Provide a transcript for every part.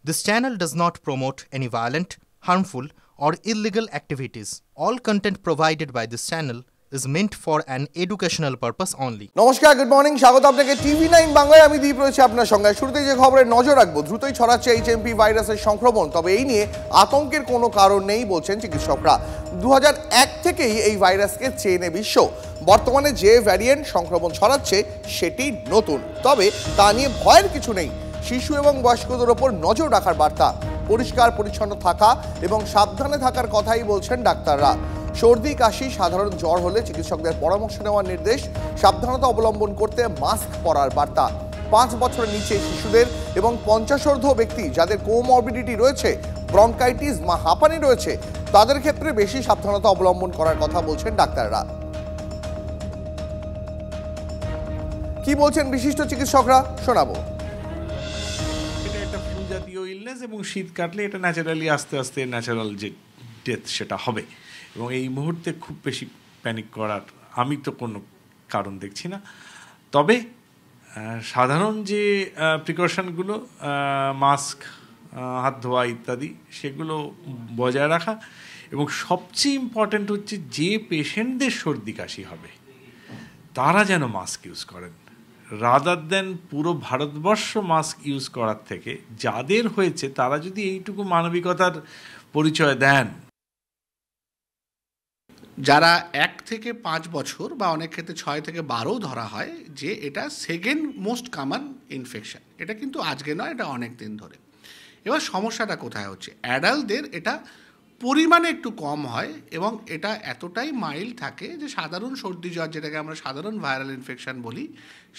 This channel does not promote any violent, harmful, or illegal activities. All content provided by this channel is meant for an educational purpose only. নমস্কার, good morning, স্বাগত আপনাকে টিভি9 বাংলায়। আমি দীপ রয়েছে আপনার সঙ্গে। শুরুতেই যে খবরে নজর রাখবো, দ্রুতই ছড়াচ্ছে এইচএমপি ভাইরাসের সংক্রমণ। তবে এই নিয়ে আতঙ্কের কোনো কারণ নেই বলছেন চিকিৎসকরা। 2001 থেকেই এই ভাইরাসকে চেনে বিশ্ব। বর্তমানে যে ভ্যারিয়েন্ট সংক্রমণ ছড়াচ্ছে সেটি নতুন, তবে তা নিয়ে ভয়ের কিছু নেই। শিশু এবং বয়স্কদের ওপর নজর রাখার বার্তা, পরিষ্কার পরিচ্ছন্ন থাকা এবং সাবধানে থাকার কথাই বলছেন ডাক্তাররা। সর্দি কাশি সাধারণ জ্বর হলে চিকিৎসকদের পরামর্শ নেওয়ার নির্দেশ, সাবধানতা অবলম্বন করতে মাস্ক পরার বার্তা। 5 বছরের নিচে শিশুদের এবং 50 ব্যক্তি যাদের কোমরবিডিটি রয়েছে, ব্রঙ্কাইটিস বা হাঁপানি রয়েছে, তাদের ক্ষেত্রে বেশি সাবধানতা অবলম্বন করার কথা বলছেন ডাক্তাররা। কি বলছেন বিশিষ্ট চিকিৎসকরা, শোনাবো। এটা একটা ফ্লু জাতীয় ইলনেস এবং শীত কাটলে এটা ন্যাচারালি আস্তে আস্তে ন্যাচারাল যে ডেথ সেটা হবে, এবং এই মুহূর্তে খুব বেশি প্যানিক করার আমি তো কোনো কারণ দেখছি না। তবে সাধারণ যে প্রিকশনগুলো, মাস্ক, হাত ধোয়া ইত্যাদি, সেগুলো বজায় রাখা, এবং সবচেয়ে ইম্পর্ট্যান্ট হচ্ছে যে পেশেন্টদের সর্দি কাশি হবে তারা যেন মাস্ক ইউজ করেন, রাদার দেন পুরো ভারতবর্ষ মাস্ক ইউজ করার থেকে যাদের হয়েছে তারা যদি এইটুকু মানবিকতার পরিচয় দেন। যারা 1 থেকে 5 বছর বা অনেক ক্ষেত্রে 6 থেকে 12 ধরা হয় যে এটা সেকেন্ড মোস্ট কমন ইনফেকশন, এটা কিন্তু আজকে নয়, এটা অনেক দিন ধরে। এবার সমস্যাটা কোথায় হচ্ছে, অ্যাডাল্টদের এটা পরিমাণে একটু কম হয় এবং এটা এতটাই মাইল্ড থাকে যে সাধারণ সর্দি জ্বর, যেটাকে আমরা সাধারণ ভাইরাল ইনফেকশন বলি,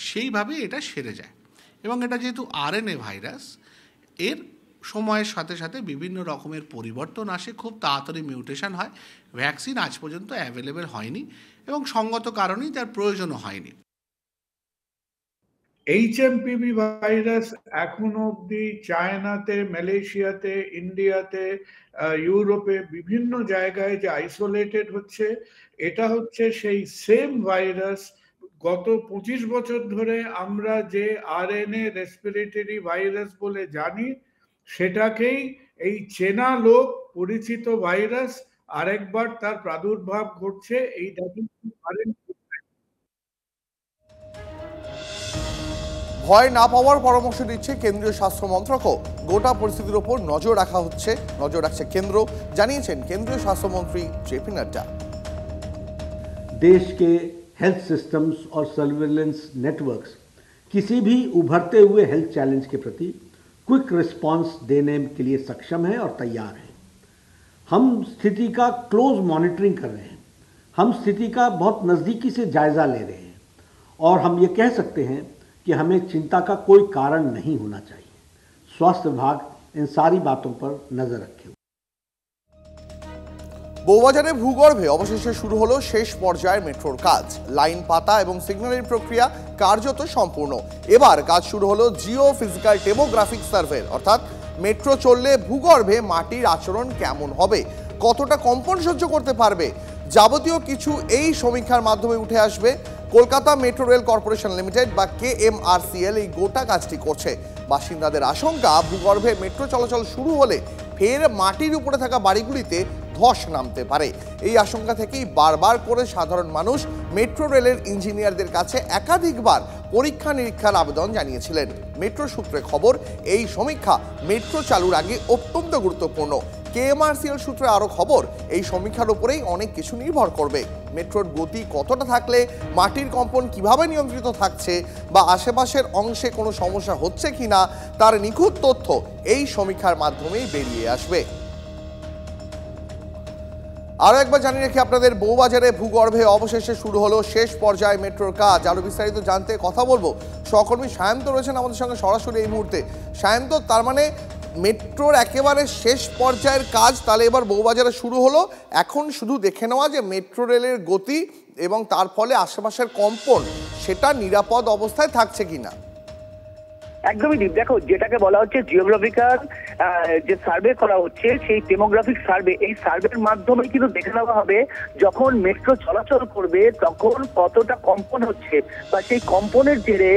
সেইভাবে এটা সেরে যায়। এবং এটা যেহেতু আরএনএ ভাইরাস, এর সময়ের সাথে সাথে বিভিন্ন রকমের পরিবর্তন আসে, খুব তাড়াতাড়ি মিউটেশন হয়। ভ্যাকসিন আজ পর্যন্ত অ্যাভেলেবেল হয়নি এবং সঙ্গত কারণেই তার প্রয়োজনও হয়নি। এইচএমপিভি ভাইরাস এখনো অবধি চায়নাতে, মালয়েশিয়াতে, ইন্ডিয়াতে, ইউরোপে বিভিন্ন জায়গায় যে আইসোলেটেড হচ্ছে, এটা হচ্ছে সেই সেম ভাইরাস। গত 25 বছর ধরে আমরা যে আরএনএ রেসপিরেটরি ভাইরাস বলে জানি, সেটাকেই এই চেনা লোক পরিচিত ভাইরাস আরেকবার তার প্রাদুর্ভাব ঘটছে। এইটাকে ভয় না পাওয়ার পরামর্শ দিচ্ছে কেন্দ্রীয় স্বাস্থ্য মন্ত্রকও। গোটা পরিস্থিতির ওপর নজর রাখছে কেন্দ্র, জানিয়েছেন কেন্দ্রীয় স্বাস্থ্যমন্ত্রী জেপি নাড্ডা। देश के हेल्थ सिस्टम्स और सर्विलेंस नेटवर्क्स किसी भी उभरते हुए हेल्थ चैलेंज के प्रति क्विक रिस्पांस देने के लिए सक्षम है और तैयार है। हम स्थिति का क्लोज मॉनिटरिंग कर रहे हैं, हम स्थिति का बहुत नज़दीकी से जायजा ले रहे हैं, और हम ये कह सकते हैं कि हमें चिंता का कोई कारण नहीं होना चाहिए। स्वास्थ्य विभाग इन सारी बातों पर नजर रखे। বউবাজারে ভূগর্ভে অবশেষে শুরু হলো শেষ পর্যায়ের মেট্রোর কাজ। লাইন পাতা এবং সিগন্যালিং প্রক্রিয়া কার্যত সম্পূর্ণ। এবার কাজ শুরু হলো জিও ফিজিক্যাল টেমোগ্রাফিক সার্ভে, অর্থাৎ মেট্রো চললে ভূগর্ভে মাটির আচরণ কেমন হবে, কতটা কম্পন সহ্য করতে পারবে, যাবতীয় কিছু এই সমীক্ষার মাধ্যমে উঠে আসবে। Kolkata metro rail corporation limited বা KMRCL এই গোটা কাজটি করছে। বাসিন্দাদের আশঙ্কা, ভূগর্ভে মেট্রো চলাচল শুরু হলে ফের মাটির উপরে থাকা বাড়িগুলিতে ধস নামতে পারে। এই আশঙ্কা থেকেই বারবার করে সাধারণ মানুষ মেট্রো রেলের ইঞ্জিনিয়ারদের কাছে একাধিকবার পরীক্ষা নিরীক্ষার আবেদন জানিয়েছিলেন। মেট্রো সূত্রে খবর, এই সমীক্ষা মেট্রো চালুর আগে অত্যন্ত গুরুত্বপূর্ণ। KMRCL সূত্রে আরও খবর, এই সমীক্ষার উপরেই অনেক কিছু নির্ভর করবে। মেট্রোর গতি কতটা থাকলে মাটির কম্পন কিভাবে নিয়ন্ত্রিত থাকছে, বা আশেপাশের অংশে কোনো সমস্যা হচ্ছে কিনা, তার নিখুঁত তথ্য এই সমীক্ষার মাধ্যমেই বেরিয়ে আসবে। আরও একবার জানিয়ে রাখি আপনাদের, বউবাজারে ভূগর্ভে অবশেষে শুরু হলো শেষ পর্যায়ে মেট্রোর কাজ। আরও বিস্তারিত জানতে কথা বলবো সহকর্মী সায়ন্ত রয়েছেন আমাদের সঙ্গে সরাসরি এই মুহূর্তে। সায়ন্ত, তার মানে মেট্রোর একেবারে শেষ পর্যায়ের কাজ তাহলে এবার বউবাজারে শুরু হলো। এখন শুধু দেখে নেওয়া যে মেট্রো রেলের গতি এবং তার ফলে আশেপাশের কম্পন সেটা নিরাপদ অবস্থায় থাকছে কিনা। একদমই দীপ, দেখো যেটাকে বলা হচ্ছে জিওগ্রাফিক্যাল যে সার্ভে করা হচ্ছে, সেই ডেমোগ্রাফিক সার্ভে, এই সার্ভের মাধ্যমে কিন্তু দেখে নেওয়া হবে যখন মেট্রো চলাচল করবে তখন কতটা কম্পন হচ্ছে, বা সেই কম্পনের জেরে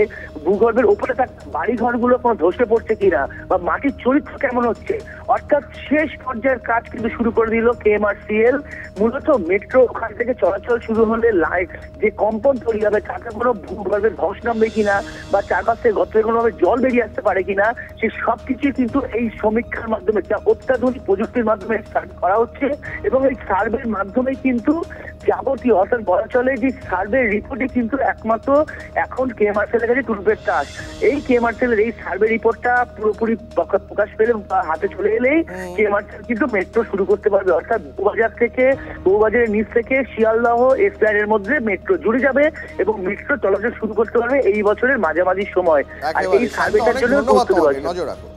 ভূগর্ভের উপরে থাকা বাড়ি ঘরগুলো কোনো ধসে পড়ছে কিনা, বা মাটির চরিত্র কেমন হচ্ছে। অর্থাৎ শেষ পর্যায়ের কাজ কিন্তু শুরু করে দিল কেএমআরসিএল। মূলত মেট্রো ওখান থেকে চলাচল শুরু হলে যে কম্পন তৈরি হবে তাতে কোনো ভূগর্ভের ধস নামবে কিনা, বা চারপাশ থেকে গর্ত থেকে কোনোভাবে জল বেরিয়ে আসতে পারে কিনা, সে সবকিছু কিন্তু এই সমীক্ষার মাধ্যমে, যা অত্যাধুনিক প্রযুক্তির মাধ্যমে করা হচ্ছে। এবং এই সার্ভের মাধ্যমে কিন্তু যাবতীয়, অর্থাৎ বলা চলে যে সার্ভে রিপোর্টে কিন্তু একমাত্র এখন কেএমআরসিএল এর কাছে টুলপের তাস। এই কেএমআরসিএল এর এই সার্ভে রিপোর্টটা পুরোপুরি প্রকাশ পেলে বা হাতে চলে এলেই কেএমআরসিএল কিন্তু মেট্রো শুরু করতে পারবে। অর্থাৎ বউবাজারের নিচ থেকে শিয়ালদহ এসপ্ল্যানেডের মধ্যে মেট্রো জুড়ে যাবে এবং মেট্রো চলাচল শুরু করতে পারবে এই বছরের মাঝামাঝি সময়। আর এই সার্ভেটার জন্য নজর রাখো।